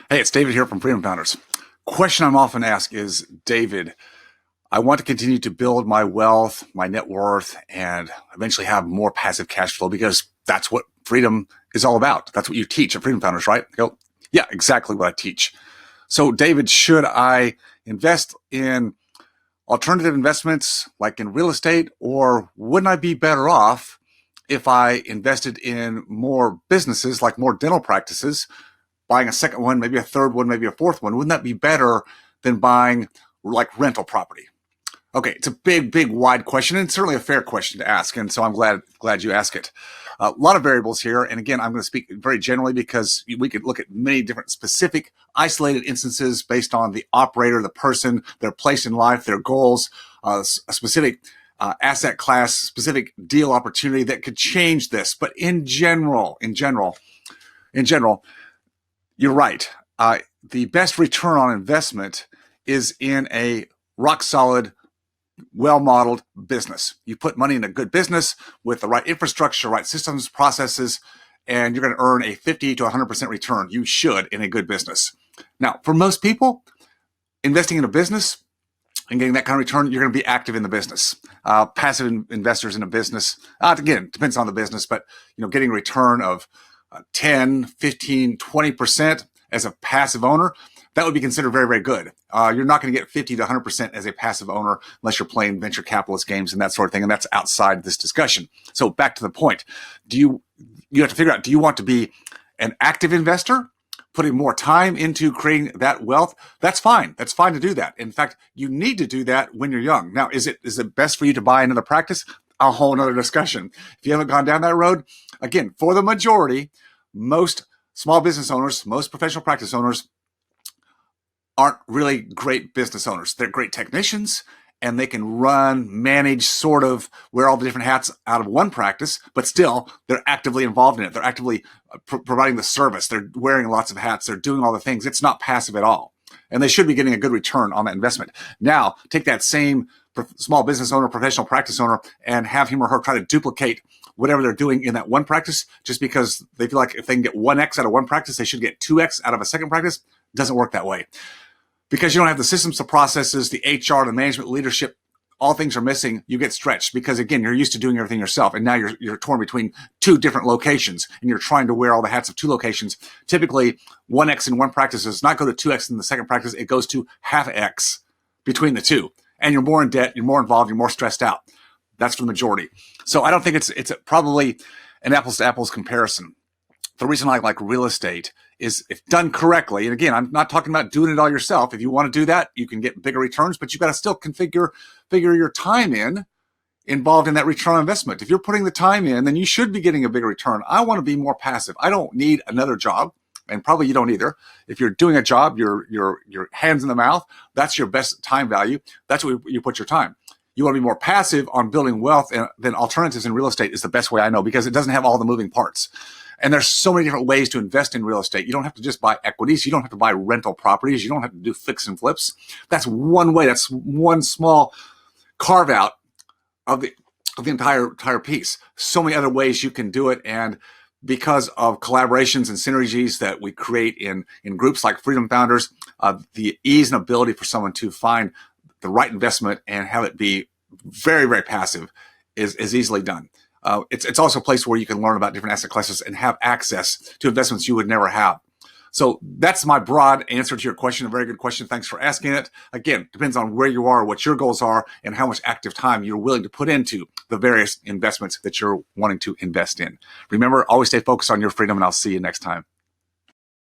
Hey, it's David here from Freedom Founders. Question I'm often asked is, David, I want to continue to build my wealth, my net worth, and eventually have more passive cash flow because that's what freedom is all about. That's what you teach at Freedom Founders, right? I go, yeah, exactly what I teach. So, David, should I invest in alternative investments like in real estate, or wouldn't I be better off if I invested in more businesses, like more dental practices, buying a second one, maybe a third one, maybe a fourth one? Wouldn't that be better than buying like rental property? Okay, it's a big, wide question, and certainly a fair question to ask, and so I'm glad you ask it. A lot of variables here, and again, I'm going to speak very generally because we could look at many different specific, isolated instances based on the operator, the person, their place in life, their goals, a specific asset class, specific deal opportunity that could change this. But in general, you're right. The best return on investment is in a rock solid, well-modeled business. You put money in a good business with the right infrastructure, right systems, processes, and you're going to earn a 50 to 100% return. You should in a good business. Now, for most people, investing in a business and getting that kind of return, you're going to be active in the business. Passive investors in a business, again, depends on the business, but getting a return of 10, 15, 20% as a passive owner, that would be considered very good. You're not going to get 50 to 100% as a passive owner unless you're playing venture capitalist games and that sort of thing, and that's outside this discussion. So back to the point. You have to figure out, do you want to be an active investor, putting more time into creating that wealth? That's fine. That's fine to do that. In fact, you need to do that when you're young. Now, is it best for you to buy another practice? A whole other discussion. If you haven't gone down that road, again, for the majority, most small business owners, most professional practice owners aren't really great business owners. They're great technicians, and they can manage, sort of wear all the different hats out of one practice, but still they're actively involved in it. They're actively providing the service. They're wearing lots of hats. They're doing all the things. It's not passive at all. And they should be getting a good return on that investment. Now, take that same small business owner, professional practice owner, and have him or her try to duplicate whatever they're doing in that one practice just because they feel like if they can get 1x out of one practice, they should get 2x out of a second practice. It doesn't work that way. Because you don't have the systems, the processes, the HR, the management, leadership, all things are missing. You get stretched because, again, you're used to doing everything yourself, and now you're torn between two different locations, and you're trying to wear all the hats of two locations. Typically, 1x in one practice does not go to 2x in the second practice. It goes to half x between the two, and you're more in debt, you're more involved, you're more stressed out. That's for the majority. So I don't think it's probably an apples to apples comparison. The reason I like real estate is, if done correctly, and again, I'm not talking about doing it all yourself. If you want to do that, you can get bigger returns, but you've got to still figure your time involved in that return on investment. If you're putting the time in, then you should be getting a bigger return. I want to be more passive. I don't need another job, and probably you don't either. If you're doing a job, your hands in the mouth, that's your best time value. That's where you put your time. You want to be more passive on building wealth, and then alternatives in real estate is the best way I know, because it doesn't have all the moving parts. And there's so many different ways to invest in real estate. You don't have to just buy equities. You don't have to buy rental properties. You don't have to do fix and flips. That's one way. That's one small carve out of the entire piece. So many other ways you can do it. And because of collaborations and synergies that we create in groups like Freedom Founders, the ease and ability for someone to find the right investment and have it be very passive is easily done. It's also a place where you can learn about different asset classes and have access to investments you would never have. So that's my broad answer to your question. A very good question. Thanks for asking it. Again, depends on where you are, what your goals are, and how much active time you're willing to put into the various investments that you're wanting to invest in. Remember, always stay focused on your freedom, and I'll see you next time.